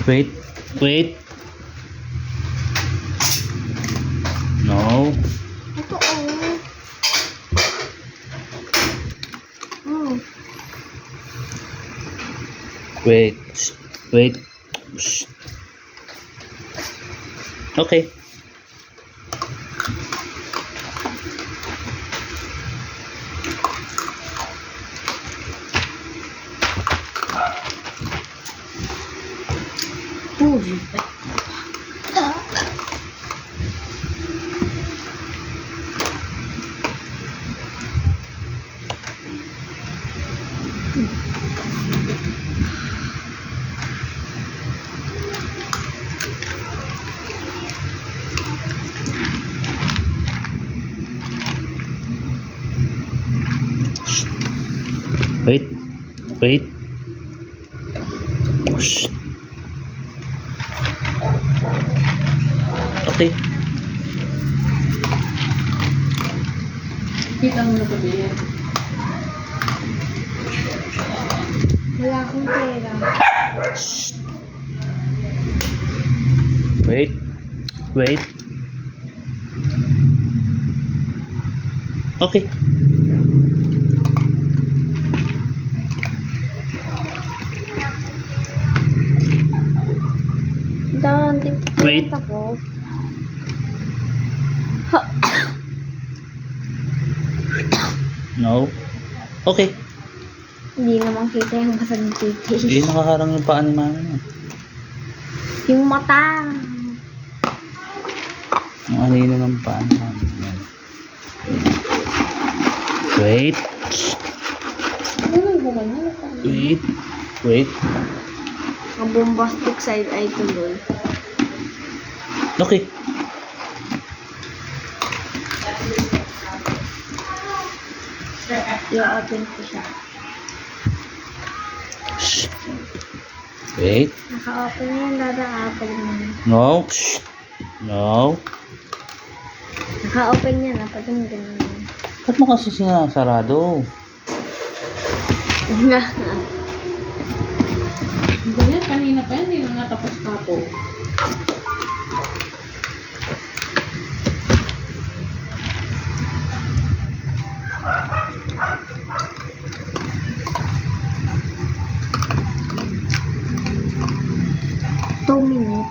Wait. Wait. No. Ito oh. Wait. Wait. Okay. Wait. Wait. Shh. Okay. Kita mo na tabi yan. Wala akong pera. Shh. Wait. Wait. Okay. Wait. Ako. No. Okay. Hindi naman kita yung kasang titis. Hindi nakaharang yung paa ni mama niya. Yung mata. Ang alino ng paa ni mama niya. Wait. Wait. Wait. Ang bombastic side eye tuloy. Okay. I-open ko siya. Shh. Wait. Naka-open yan, dada-apple mo. No. Shh. No. Naka-open yan, dapat yung ganun. Ba't mo kasi sinasarado? Nga. Ganyan, kanina pa yan, hindi na natapos pa po. Two minutes.